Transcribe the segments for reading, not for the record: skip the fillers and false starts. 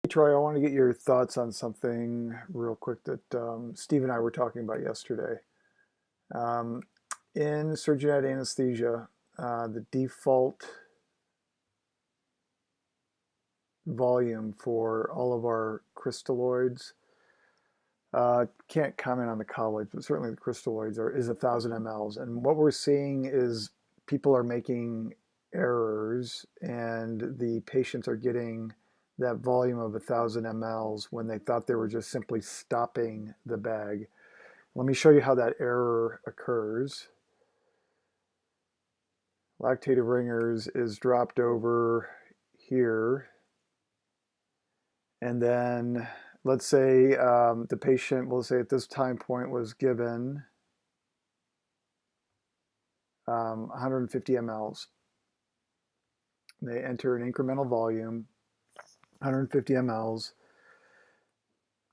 Hey, Troy, I want to get your thoughts on something real quick that Steve and I were talking about yesterday. Um, in surgery anesthesia, the default volume for all of our crystalloids, can't comment on the colloids, but certainly the crystalloids is 1,000 mLs. And what we're seeing is people are making errors, and the patients are getting that volume of 1,000 mLs when they thought they were just simply stopping the bag. Let me show you how that error occurs. Lactated ringers is dropped over here. And then let's say the patient, we'll say at this time point, was given 150 mLs. They enter an incremental volume, 150 mLs.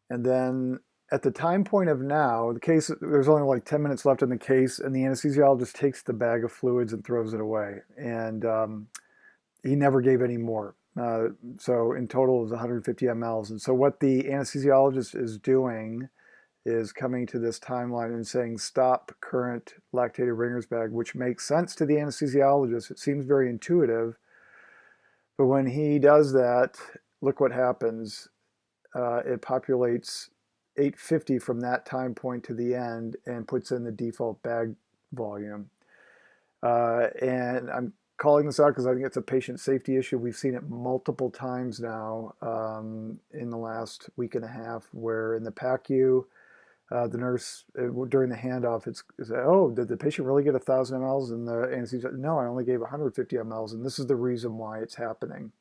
And then at the time point of now, the case, there's only like 10 minutes left in the case, and the anesthesiologist takes the bag of fluids and throws it away. And he never gave any more. So in total, it was 150 mLs. And so what the anesthesiologist is doing is coming to this timeline and saying, stop current lactated ringer's bag, which makes sense to the anesthesiologist. It seems very intuitive. But when he does that, look what happens. It populates 850 from that time point to the end and puts in the default bag volume. And I'm calling this out because I think it's a patient safety issue. We've seen it multiple times now in the last week and a half, where in the PACU, the nurse, during the handoff, it's oh, did the patient really get 1,000 mLs? And the anesthesia, no, I only gave 150 mLs, and this is the reason why it's happening.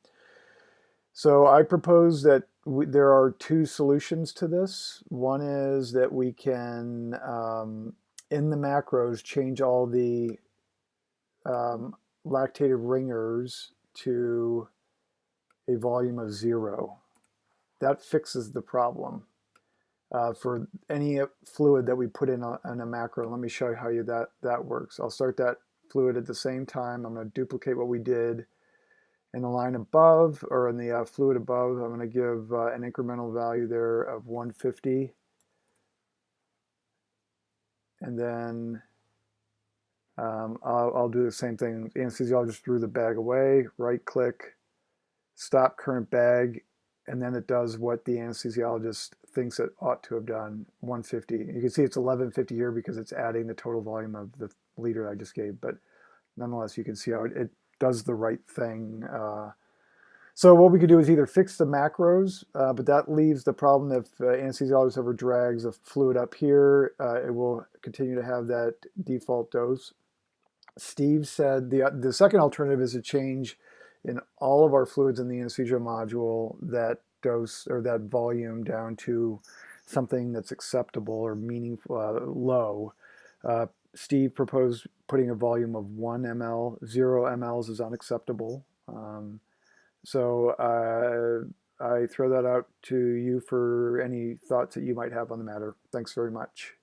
So I propose that there are two solutions to this. One is that we can, in the macros, change all the lactated ringers to a volume of 0. That fixes the problem. For any fluid that we put in a macro, let me show you how that works. I'll start that fluid at the same time. I'm going to duplicate what we did in the line above, or in the fluid above. I'm going to give an incremental value there of 150. And then I'll do the same thing. Anesthesiologist threw the bag away, right click, stop current bag, and then it does what the anesthesiologist thinks it ought to have done, 150. You can see it's 1150 here because it's adding the total volume of the liter I just gave, but nonetheless, you can see how it does the right thing. So what we could do is either fix the macros, but that leaves the problem if anesthesiologist ever drags a fluid up here, it will continue to have that default dose. Steve said the second alternative is to change in all of our fluids in the anesthesia module that dose or that volume down to something that's acceptable or meaningful, low. Steve proposed putting a volume of 1 ml. 0 mLs is unacceptable. So I throw that out to you for any thoughts that you might have on the matter. Thanks very much.